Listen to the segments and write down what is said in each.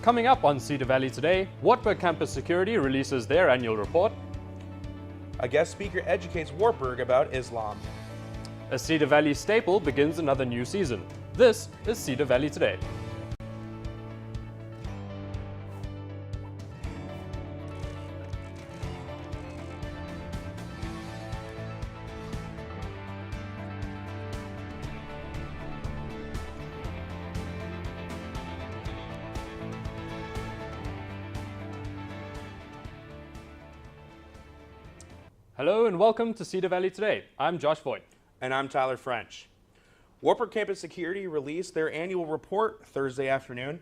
Coming up on Cedar Valley Today, Wartburg Campus Security releases their annual report. A guest speaker educates Wartburg about Islam. A Cedar Valley staple begins another new season. This is Cedar Valley Today. Hello and welcome to Cedar Valley Today. I'm Josh Voigt. And I'm Tyler French. Wartburg Campus Security released their annual report Thursday afternoon.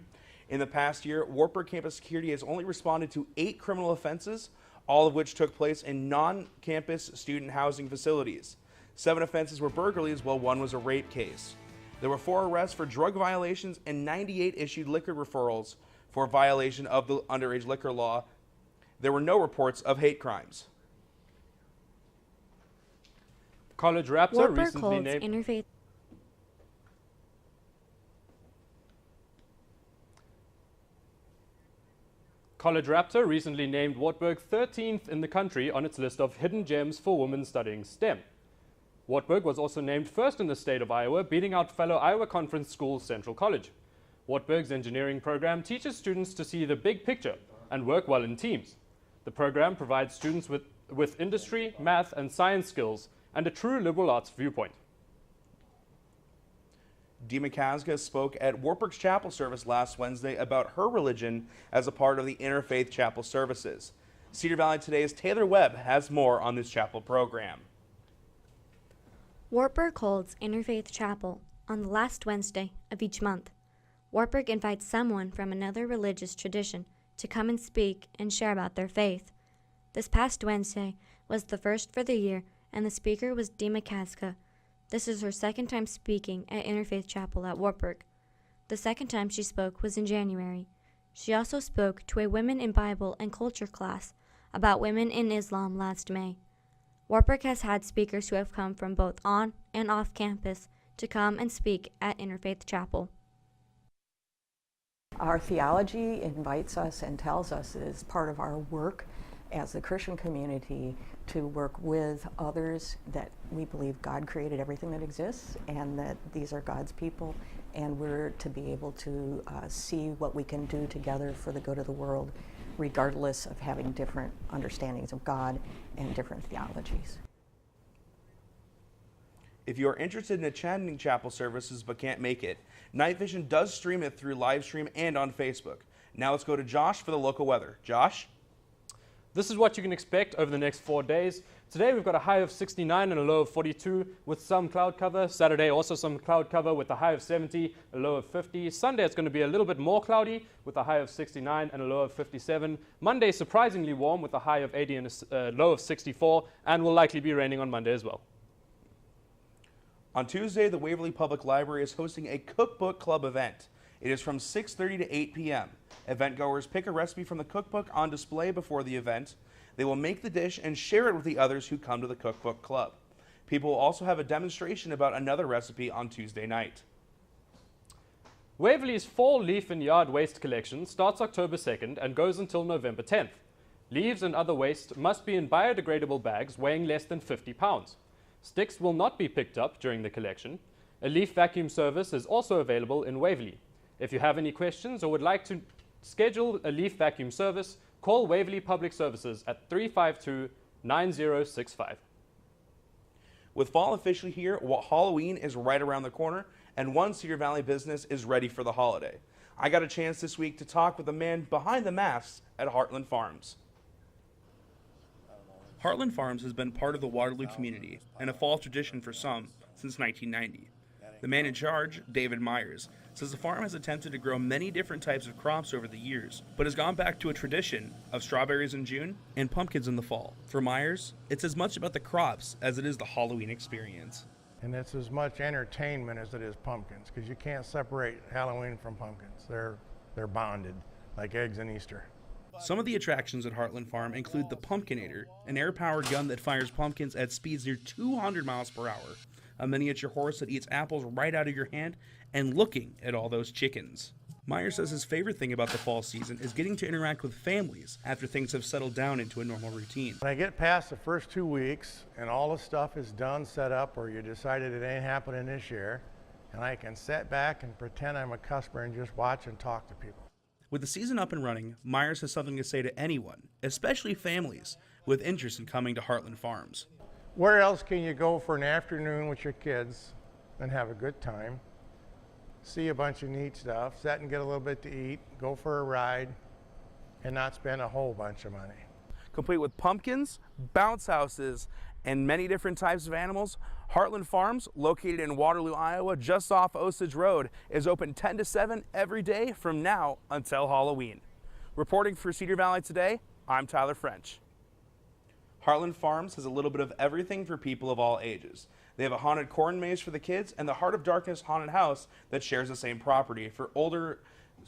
In the past year, Wartburg Campus Security has only responded to 8 criminal offenses, all of which took place in non-campus student housing facilities. 7 offenses were burglaries, while 1 was a rape case. There were 4 arrests for drug violations and 98 issued liquor referrals for violation of the underage liquor law. There were no reports of hate crimes. College Raptor Wartburg recently holds named interfaith. College Raptor recently named Wartburg 13th in the country on its list of hidden gems for women studying STEM. Wartburg was also named first in the state of Iowa, beating out fellow Iowa Conference school Central College. Wartburg's engineering program teaches students to see the big picture and work well in teams. The program provides students with industry, math, and science skills and a true liberal arts viewpoint. Dima Kazga spoke at Wartburg's chapel service last Wednesday about her religion as a part of the Interfaith Chapel services. Cedar Valley Today's Taylor Webb has more on this chapel program. Wartburg holds Interfaith Chapel on the last Wednesday of each month. Wartburg invites someone from another religious tradition to come and speak and share about their faith. This past Wednesday was the first for the year, and the speaker was Dima Kazka. This is her second time speaking at Interfaith Chapel at Wartburg. The second time she spoke was in January. She also spoke to a Women in Bible and Culture class about women in Islam last May. Wartburg has had speakers who have come from both on and off campus to come and speak at Interfaith Chapel. Our theology invites us and tells us it is part of our work as a Christian community to work with others, that we believe God created everything that exists and that these are God's people, and we're to be able to see what we can do together for the good of the world, regardless of having different understandings of God and different theologies. If you are interested in attending chapel services but can't make it, Night Vision does stream it through live stream and on Facebook. Now let's go to Josh for the local weather. Josh? This is what you can expect over the next 4 days. Today we've got a high of 69 and a low of 42 with some cloud cover. Saturday also some cloud cover with a high of 70, a low of 50. Sunday it's going to be a little bit more cloudy with a high of 69 and a low of 57. Monday surprisingly warm with a high of 80 and a low of 64, and will likely be raining on Monday as well. On Tuesday, the Waverly Public Library is hosting a cookbook club event. It is from 6:30 to 8 p.m. Event goers pick a recipe from the cookbook on display before the event. They will make the dish and share it with the others who come to the cookbook club. People will also have a demonstration about another recipe on Tuesday night. Waverly's fall leaf and yard waste collection starts October 2nd and goes until November 10th. Leaves and other waste must be in biodegradable bags weighing less than 50 pounds. Sticks will not be picked up during the collection. A leaf vacuum service is also available in Waverly. If you have any questions or would like to schedule a leaf vacuum service, call Waverly Public Services at 352-9065. With fall officially here, Halloween is right around the corner, and one Cedar Valley business is ready for the holiday. I got a chance this week to talk with the man behind the masks at Heartland Farms. Heartland Farms has been part of the Waterloo community and a fall tradition for some since 1990. The man in charge, David Myers, says the farm has attempted to grow many different types of crops over the years, but has gone back to a tradition of strawberries in June and pumpkins in the fall. For Myers, it's as much about the crops as it is the Halloween experience. And it's as much entertainment as it is pumpkins, because you can't separate Halloween from pumpkins. They're bonded, like eggs and Easter. Some of the attractions at Heartland Farm include the Pumpkinator, an air-powered gun that fires pumpkins at speeds near 200 miles per hour, a miniature horse that eats apples right out of your hand, and looking at all those chickens. Meyer says his favorite thing about the fall season is getting to interact with families after things have settled down into a normal routine. When I get past the first 2 weeks and all the stuff is done, set up, or you decided it ain't happening this year, and I can sit back and pretend I'm a customer and just watch and talk to people. With the season up and running, Myers has something to say to anyone, especially families, with interest in coming to Heartland Farms. Where else can you go for an afternoon with your kids and have a good time, see a bunch of neat stuff, sit and get a little bit to eat, go for a ride, and not spend a whole bunch of money? Complete with pumpkins, bounce houses, and many different types of animals, Heartland Farms, located in Waterloo, Iowa, just off Osage Road, is open 10 to 7 every day from now until Halloween. Reporting for Cedar Valley Today, I'm Tyler French. Heartland Farms has a little bit of everything for people of all ages. They have a haunted corn maze for the kids and the Heart of Darkness haunted house that shares the same property for older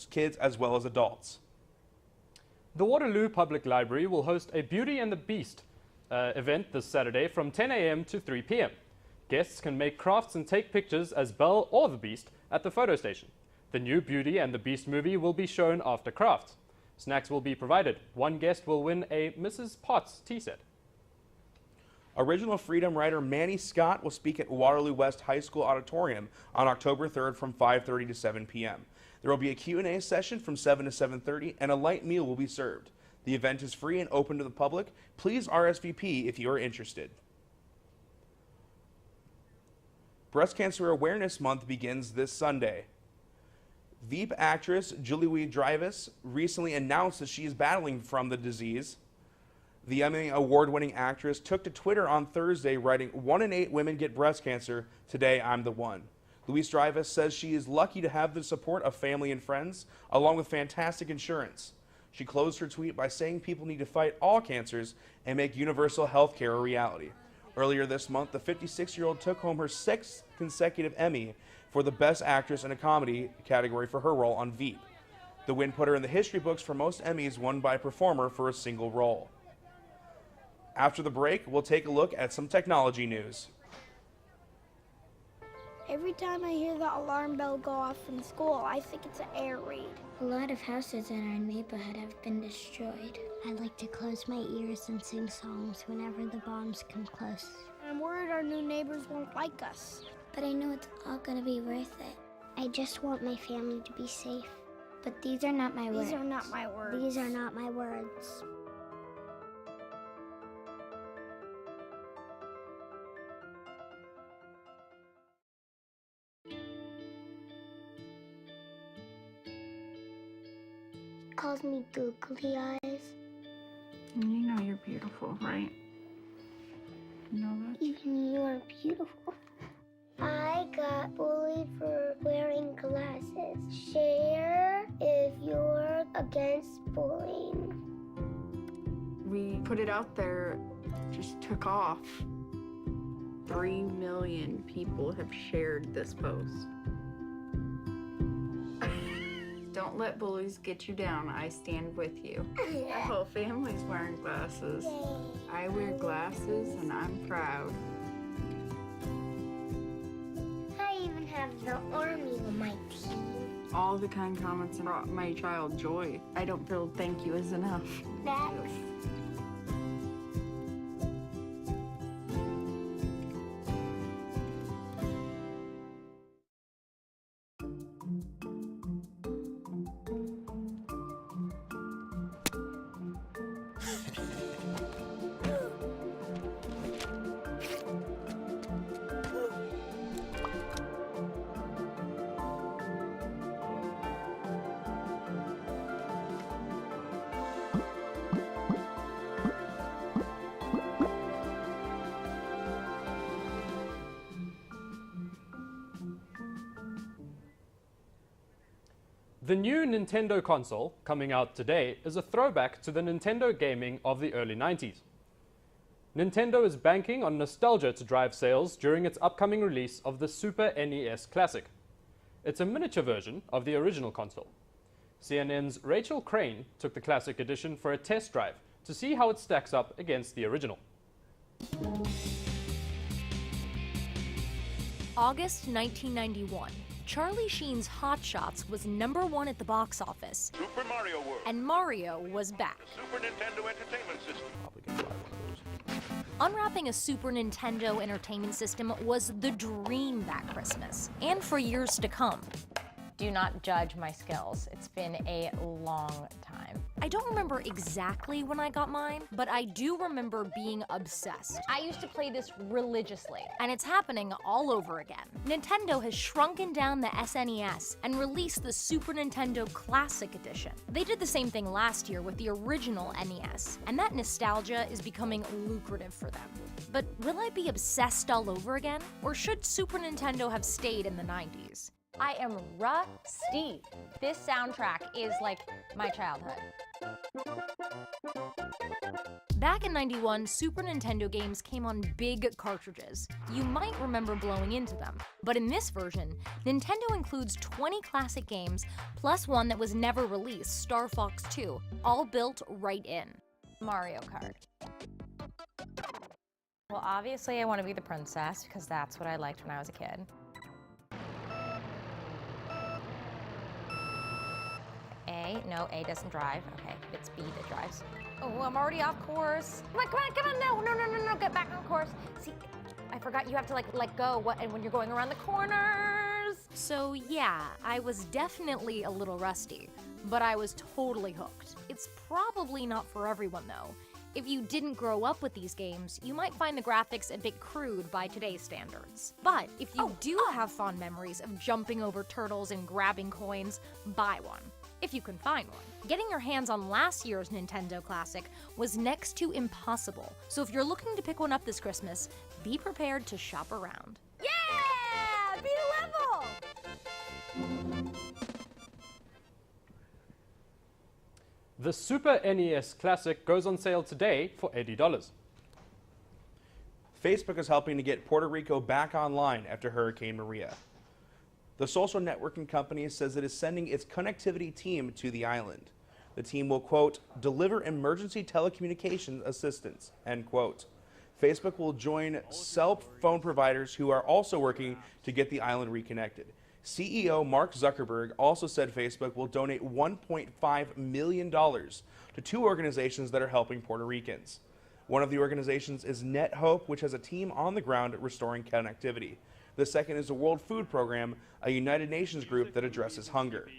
kids as well as adults. The Waterloo Public Library will host a Beauty and the Beast event this Saturday from 10 a.m. to 3 p.m. Guests can make crafts and take pictures as Belle or the Beast at the photo station. The new Beauty and the Beast movie will be shown after crafts. Snacks will be provided. One guest will win a Mrs. Potts tea set. Original Freedom writer Manny Scott will speak at Waterloo West High School Auditorium on October 3rd from 5:30 to 7 p.m. There will be a Q&A session from 7 to 7:30 and a light meal will be served. The event is free and open to the public. Please RSVP if you are interested. Breast Cancer Awareness Month begins this Sunday. Veep actress Julie Louis-Dreyfus recently announced that she is battling from the disease. The Emmy award-winning actress took to Twitter on Thursday writing, "1 in 8 women get breast cancer. Today, I'm the one." Louis-Dreyfus says she is lucky to have the support of family and friends, along with fantastic insurance. She closed her tweet by saying people need to fight all cancers and make universal health care a reality. Earlier this month, the 56-year-old took home her 6th consecutive Emmy for the Best Actress in a Comedy category for her role on Veep. The win put her in the history books for most Emmys won by a performer for a single role. After the break, we'll take a look at some technology news. Every time I hear the alarm bell go off in school, I think it's an air raid. A lot of houses in our neighborhood have been destroyed. I like to close my ears and sing songs whenever the bombs come close. I'm worried our new neighbors won't like us. But I know it's all gonna be worth it. I just want my family to be safe. But these are not my words. These are not my words. These are not my words. Calls me googly eyes. You know you're beautiful, right? You know that? Even you are beautiful. I got bullied for wearing glasses. Share if you're against bullying. We put it out there, just took off. 3 million people have shared this post. Don't let bullies get you down. I stand with you. Our whole family's wearing glasses. I wear glasses and I'm proud. I even have the army on my team. All the kind comments brought my child joy. I don't feel thank you is enough. Next. The new Nintendo console, coming out today, is a throwback to the Nintendo gaming of the early 90s. Nintendo is banking on nostalgia to drive sales during its upcoming release of the Super NES Classic. It's a miniature version of the original console. CNN's Rachel Crane took the Classic Edition for a test drive to see how it stacks up against the original. August 1991. Charlie Sheen's Hot Shots was #1 at the box office. Super Mario World. And Mario was back. Super Nintendo Entertainment System. Probably gonna buy one of those. Unwrapping a Super Nintendo Entertainment System was the dream that Christmas, and for years to come. Do not judge my skills. It's been a long time. I don't remember exactly when I got mine, but I do remember being obsessed. I used to play this religiously. And it's happening all over again. Nintendo has shrunken down the SNES and released the Super Nintendo Classic Edition. They did the same thing last year with the original NES, and that nostalgia is becoming lucrative for them. But will I be obsessed all over again? Or should Super Nintendo have stayed in the 90s? I am rusty. This soundtrack is like my childhood. Back in '91, Super Nintendo games came on big cartridges. You might remember blowing into them. But in this version, Nintendo includes 20 classic games, plus one that was never released, Star Fox 2, all built right in. Mario Kart. Well, obviously I want to be the princess because that's what I liked when I was a kid. A, no, A doesn't drive. Okay, it's B that drives. Oh, I'm already off course. Come on, no, get back on course. See, I forgot you have to let go and when you're going around the corners. So yeah, I was definitely a little rusty, but I was totally hooked. It's probably not for everyone though. If you didn't grow up with these games, you might find the graphics a bit crude by today's standards. But if you do have fond memories of jumping over turtles and grabbing coins, buy one. If you can find one. Getting your hands on last year's Nintendo Classic was next to impossible, so if you're looking to pick one up this Christmas, be prepared to shop around. Yeah! Beat a level! The Super NES Classic goes on sale today for $80. Facebook is helping to get Puerto Rico back online after Hurricane Maria. The social networking company says it is sending its connectivity team to the island. The team will, quote, deliver emergency telecommunications assistance, end quote. Facebook will join cell phone providers who are also working to get the island reconnected. CEO Mark Zuckerberg also said Facebook will donate $1.5 million to 2 organizations that are helping Puerto Ricans. One of the organizations is Net Hope, which has a team on the ground restoring connectivity. The second is the World Food Program, a United Nations group that addresses hunger.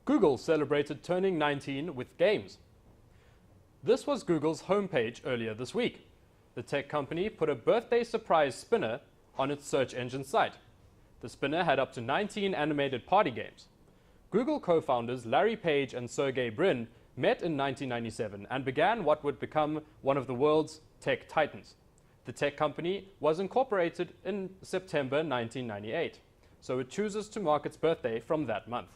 Google celebrated turning 19 with games. This was Google's homepage earlier this week. The tech company put a birthday surprise spinner on its search engine site. The spinner had up to 19 animated party games. Google co-founders Larry Page and Sergey Brin met in 1997 and began what would become one of the world's tech titans. The tech company was incorporated in September 1998, so it chooses to mark its birthday from that month.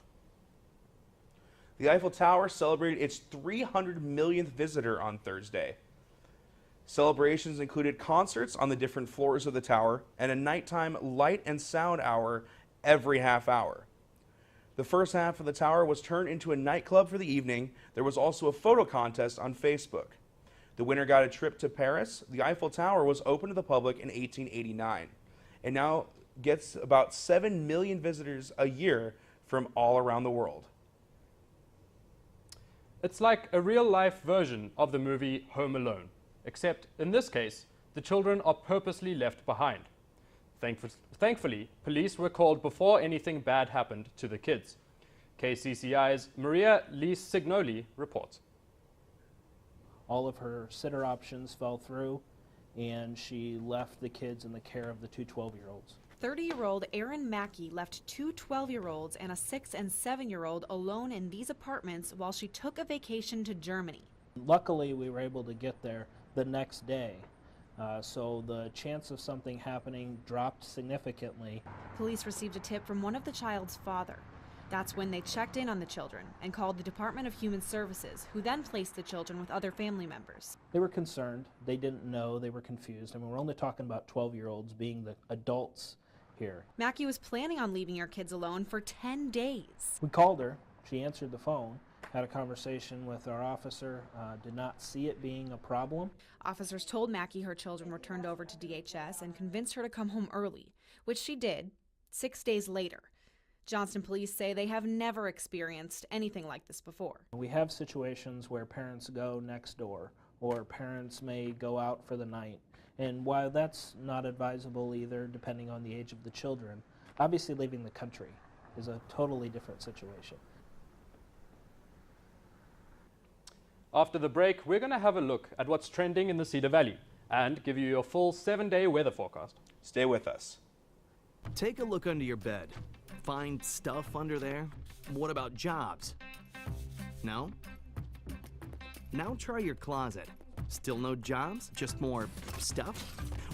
The Eiffel Tower celebrated its 300 millionth visitor on Thursday. Celebrations included concerts on the different floors of the tower and a nighttime light and sound hour every half hour. The first half of the tower was turned into a nightclub for the evening. There was also a photo contest on Facebook. The winner got a trip to Paris. The Eiffel Tower was open to the public in 1889 and now gets about 7 million visitors a year from all around the world. It's like a real-life version of the movie Home Alone, except in this case, the children are purposely left behind. Thankfully, police were called before anything bad happened to the kids. KCCI's Maria Lee Signoli reports. All of her sitter options fell through, and she left the kids in the care of the 2 12-year-olds. 30-year-old Erin Mackey left 2 12-year-olds and a 6 and 7-year-old alone in these apartments while she took a vacation to Germany. Luckily, we were able to get there the next day, so the chance of something happening dropped significantly. Police received a tip from one of the child's father. That's when they checked in on the children and called the Department of Human Services, who then placed the children with other family members. They were concerned. They didn't know. They were confused. I mean, we're only talking about 12-year-olds being the adults here. Mackey was planning on leaving her kids alone for 10 days. We called her. She answered the phone, had a conversation with our officer, did not see it being a problem. Officers told Mackey her children were turned over to DHS and convinced her to come home early, which she did. 6 days later. Johnston police say they have never experienced anything like this before. We have situations where parents go next door, or parents may go out for the night. And while that's not advisable either, depending on the age of the children, obviously leaving the country is a totally different situation. After the break, we're going to have a look at what's trending in the Cedar Valley and give you your full 7-day weather forecast. Stay with us. Take a look under your bed. Find stuff under there? What about jobs? No? Now try your closet. Still no jobs? Just more stuff?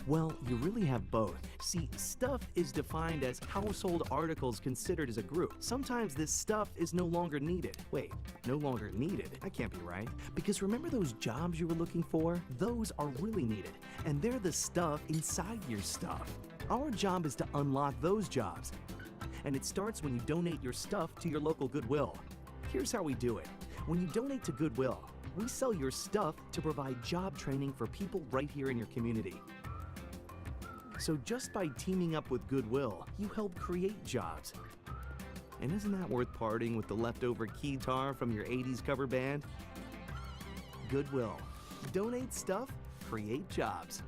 Well, you really have both. See, stuff is defined as household articles considered as a group. Sometimes this stuff is no longer needed. Wait, no longer needed? That can't be right. Because remember those jobs you were looking for? Those are really needed, and they're the stuff inside your stuff. Our job is to unlock those jobs. And it starts when you donate your stuff to your local Goodwill. Here's how we do it. When you donate to Goodwill, we sell your stuff to provide job training for people right here in your community. So just by teaming up with Goodwill, you help create jobs. And isn't that worth parting with the leftover keytar from your 80s cover band? Goodwill. Donate stuff, create jobs.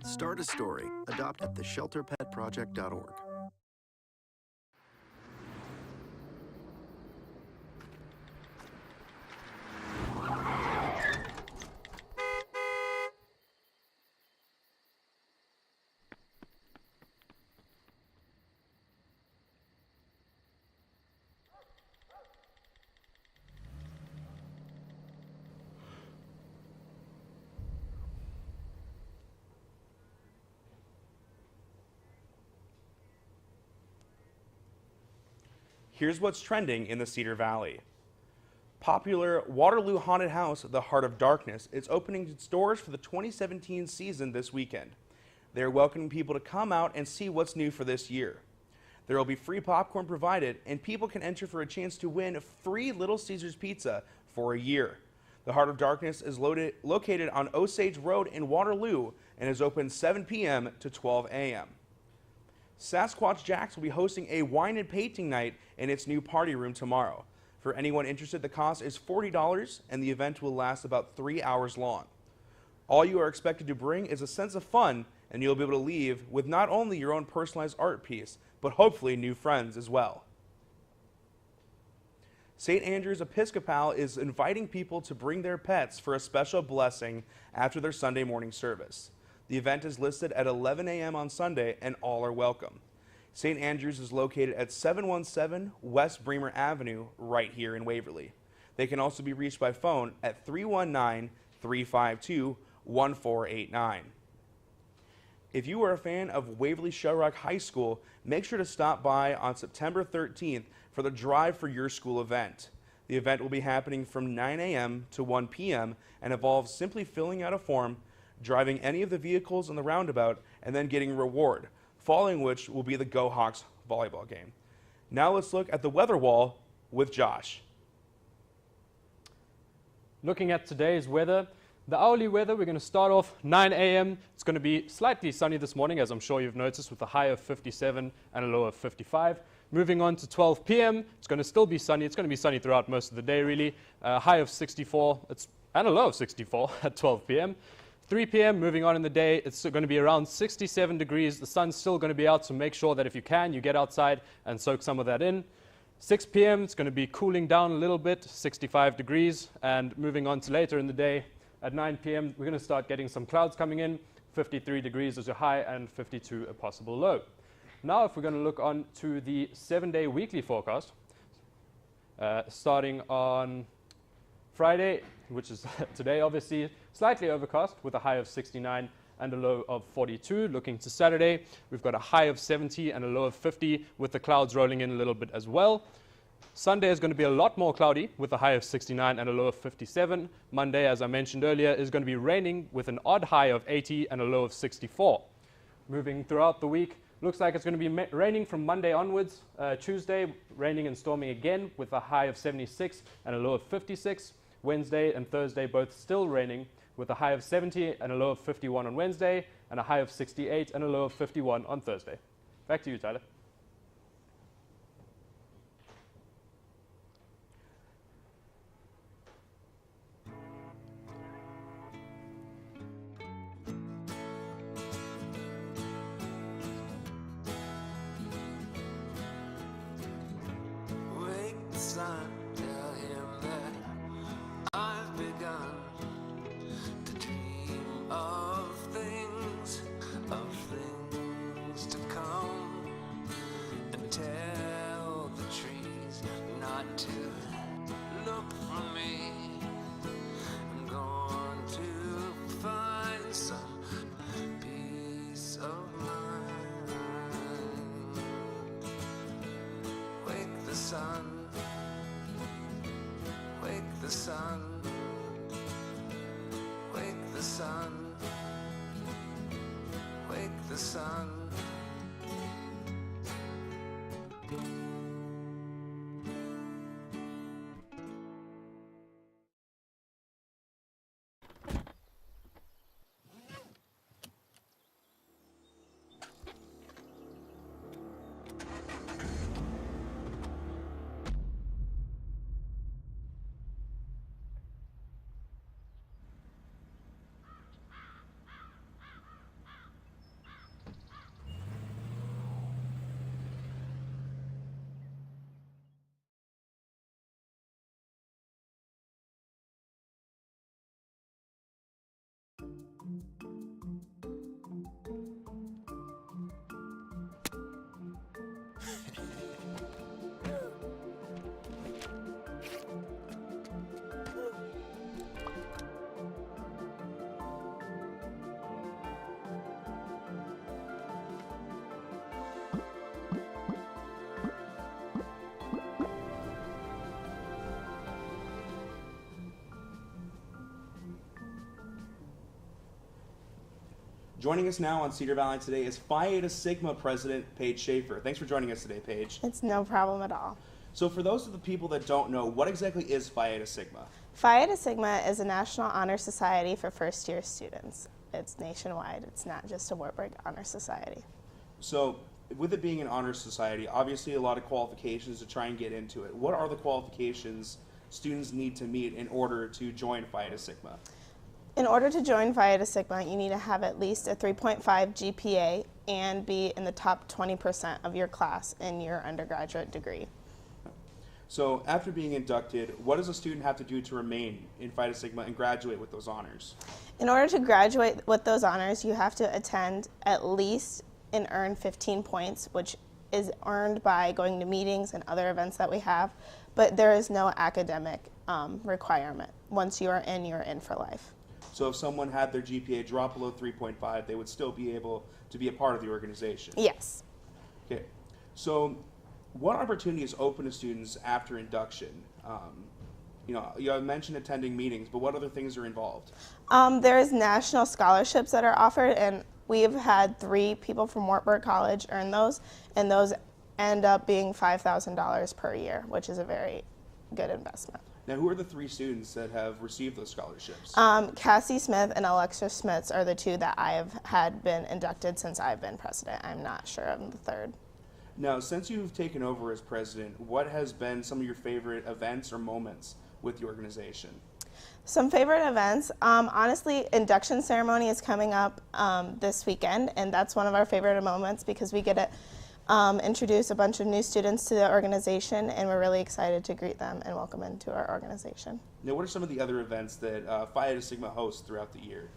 Start a story. Adopt at theshelterpetproject.org. Here's what's trending in the Cedar Valley. Popular Waterloo haunted house, The Heart of Darkness, is opening its doors for the 2017 season this weekend. They're welcoming people to come out and see what's new for this year. There will be free popcorn provided, and people can enter for a chance to win free Little Caesars pizza for a year. The Heart of Darkness is located on Osage Road in Waterloo and is open 7 p.m. to 12 a.m. Sasquatch Jack's will be hosting a wine and painting night in its new party room tomorrow. For anyone interested, the cost is $40 and the event will last about 3 hours long. All you are expected to bring is a sense of fun, and you'll be able to leave with not only your own personalized art piece, but hopefully new friends as well. St. Andrew's Episcopal is inviting people to bring their pets for a special blessing after their Sunday morning service. The event is listed at 11 a.m. on Sunday, and all are welcome. St. Andrew's is located at 717 West Bremer Avenue, right here in Waverly. They can also be reached by phone at 319-352-1489. If you are a fan of Waverly Shell Rock High School, make sure to stop by on September 13th for the Drive for Your School event. The event will be happening from 9 a.m. to 1 p.m. and involves simply filling out a form, driving any of the vehicles in the roundabout, and then getting a reward, following which will be the Go Hawks volleyball game. Now let's look at the weather wall with Josh. Looking at today's weather, the hourly weather, we're going to start off 9 a.m. It's going to be slightly sunny this morning, as I'm sure you've noticed, with a high of 57 and a low of 55. Moving on to 12 p.m., it's going to still be sunny. It's going to be sunny throughout most of the day, really. High of 64 and a low of 64 at 12 p.m. 3 p.m. moving on in the day, it's going to be around 67 degrees. The sun's still going to be out, so make sure that if you can, you get outside and soak some of that in. 6 p.m. it's going to be cooling down a little bit, 65 degrees. And moving on to later in the day, at 9 p.m. we're going to start getting some clouds coming in. 53 degrees is your high and 52 a possible low. Now if we're going to look on to the 7-day weekly forecast, starting on Friday, which is today obviously, slightly overcast with a high of 69 and a low of 42. Looking to Saturday, we've got a high of 70 and a low of 50, with the clouds rolling in a little bit as well. Sunday is going to be a lot more cloudy with a high of 69 and a low of 57. Monday, as I mentioned earlier, is going to be raining with an odd high of 80 and a low of 64. Moving throughout the week, looks like it's going to be raining from Monday onwards. Tuesday, raining and storming again with a high of 76 and a low of 56. Wednesday and Thursday both still raining with a high of 70 and a low of 51 on Wednesday and a high of 68 and a low of 51 on Thursday. Back to you, Tyler. Tell him that I've begun to dream of things to come, and tell the trees not to look for me. I'm going to find some peace of mind. Wake the sun. Wake the sun, wake the sun, wake the sun. Joining us now on Cedar Valley Today is Phi Eta Sigma President Paige Schaefer. Thanks for joining us today, Paige. It's no problem at all. So for those of the people that don't know, what exactly is Phi Eta Sigma? Phi Eta Sigma is a National Honor Society for first-year students. It's nationwide. It's not just a Wartburg Honor Society. So with it being an honor society, obviously a lot of qualifications to try and get into it. What are the qualifications students need to meet in order to join Phi Eta Sigma? In order to join Phi Eta Sigma, you need to have at least a 3.5 GPA and be in the top 20% of your class in your undergraduate degree. So after being inducted, what does a student have to do to remain in Phi Eta Sigma and graduate with those honors? In order to graduate with those honors, you have to attend at least and earn 15 points, which is earned by going to meetings and other events that we have, but there is no academic requirement. Once you are in, you're in for life. So if someone had their GPA drop below 3.5, they would still be able to be a part of the organization? Yes. Okay. So what opportunities open to students after induction? You mentioned attending meetings, but what other things are involved? There's national scholarships that are offered, and we've had 3 people from Wartburg College earn those, and those end up being $5,000 per year, which is a very good investment. Now, who are the 3 students that have received those scholarships? Cassie Smith and Alexa Smith are the 2 that I have had been inducted since I've been president. I'm not sure of the 3rd. Now, since you've taken over as president, what has been some of your favorite events or moments with the organization? Some favorite events, honestly, induction ceremony is coming up this weekend, and that's one of our favorite moments because we get to introduce a bunch of new students to the organization, and we're really excited to greet them and welcome them to our organization. Now, what are some of the other events that Phi Eta Sigma hosts throughout the year?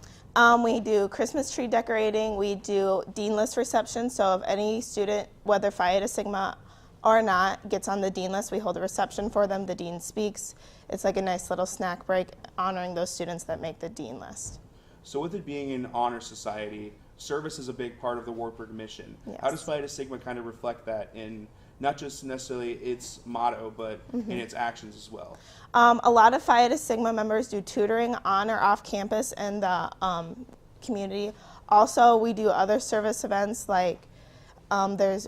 We do Christmas tree decorating, we do Dean List reception, so if any student, whether Phi Eta Sigma or not, gets on the Dean List, we hold a reception for them, the Dean speaks. It's like a nice little snack break honoring those students that make the Dean List. So with it being an honor society, service is a big part of the Wartburg mission. Yes. How does Phi Beta Sigma kind of reflect that in not just necessarily its motto, but in its actions as well? A lot of Phi Beta Sigma members do tutoring on or off campus in the community. Also, we do other service events like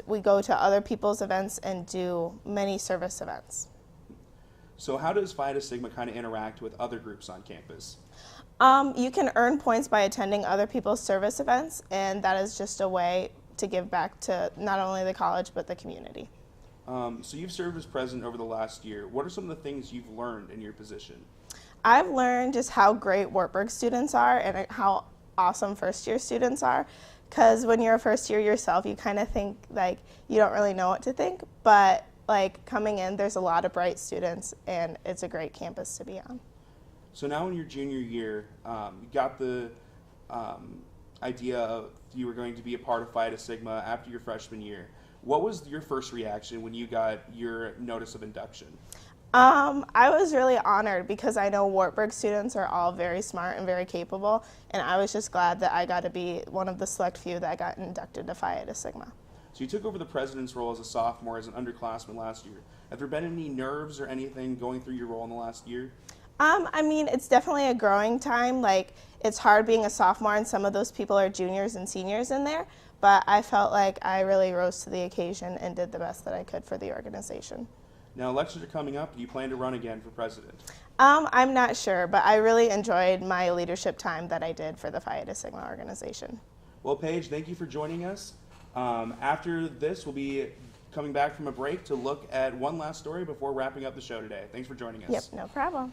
we go to other people's events and do many service events. So how does Phi Beta Sigma kind of interact with other groups on campus? You can earn points by attending other people's service events, and that is just a way to give back to not only the college but the community. So you've served as president over the last year. What are some of the things you've learned in your position? I've learned just how great Wartburg students are and how awesome first-year students are. Because when you're a first year yourself, you kind of think like you don't really know what to think. But like coming in, there's a lot of bright students, and it's a great campus to be on. So now in your junior year, you got the idea of you were going to be a part of Phi Beta Sigma after your freshman year. What was your first reaction when you got your notice of induction? I was really honored because I know Wartburg students are all very smart and very capable, and I was just glad that I got to be one of the select few that got inducted to Phi Beta Sigma. So you took over the president's role as a sophomore, as an underclassman last year. Have there been any nerves or anything going through your role in the last year? I mean, it's definitely a growing time. Like, it's hard being a sophomore, and some of those people are juniors and seniors in there, but I felt like I really rose to the occasion and did the best that I could for the organization. Now, elections are coming up. Do you plan to run again for president? I'm not sure, but I really enjoyed my leadership time that I did for the Phi Beta Sigma organization. Well, Paige, thank you for joining us. After this, we'll be coming back from a break to look at one last story before wrapping up the show today. Thanks for joining us. Yep, no problem.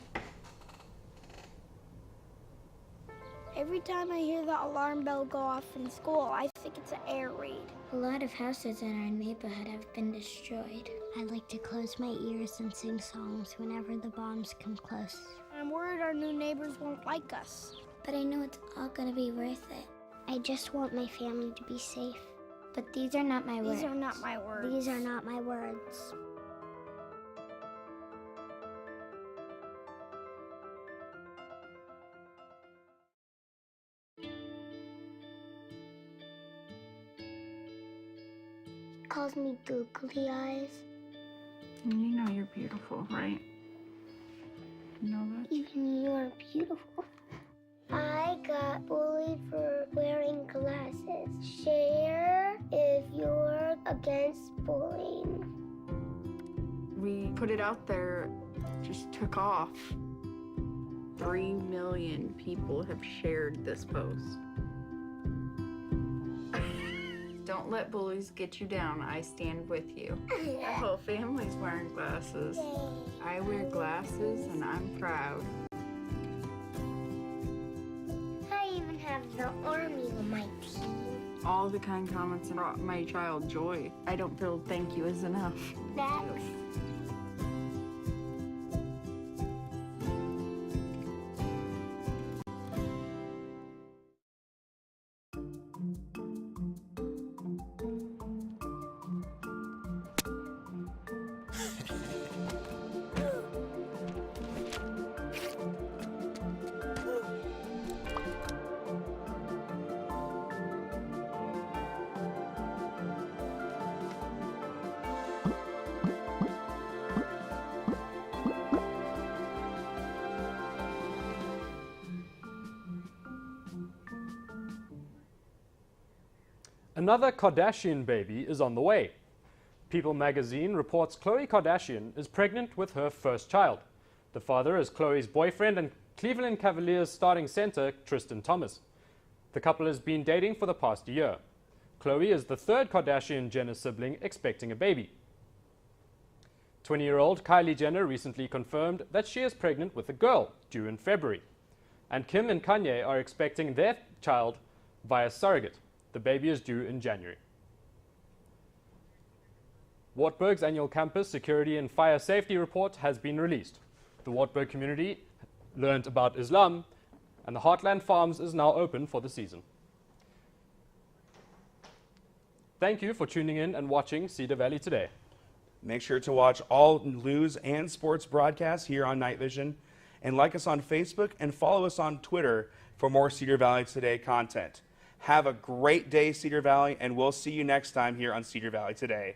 Every time I hear the alarm bell go off in school, I think it's an air raid. A lot of houses in our neighborhood have been destroyed. I like to close my ears and sing songs whenever the bombs come close. I'm worried our new neighbors won't like us. But I know it's all gonna be worth it. I just want my family to be safe. But these are not my words. These are not my words. These are not my words. Calls me googly eyes. You know you're beautiful, right? You know that? Even you're beautiful. I got bullied for wearing glasses. Share if you're against bullying. We put it out there, just took off. 3 million people have shared this post. Don't let bullies get you down. I stand with you. Our whole family's wearing glasses. I wear glasses and I'm proud. I even have the army on my team. All the kind comments brought my child joy. I don't feel thank you is enough. Thanks. Another Kardashian baby is on the way. People magazine reports Khloe Kardashian is pregnant with her first child. The father is Khloe's boyfriend and Cleveland Cavaliers starting center Tristan Thompson. The couple has been dating for the past year. Khloe is the third Kardashian-Jenner sibling expecting a baby. 20-year-old Kylie Jenner recently confirmed that she is pregnant with a girl due in February. And Kim and Kanye are expecting their child via surrogate. The baby is due in January. Wartburg's annual campus security and fire safety report has been released. The Wartburg community learned about Islam, and the Heartland Farms is now open for the season. Thank you for tuning in and watching Cedar Valley Today. Make sure to watch all news and sports broadcasts here on Night Vision. and like us on Facebook and follow us on Twitter for more Cedar Valley Today content. Have a great day, Cedar Valley, and we'll see you next time here on Cedar Valley Today.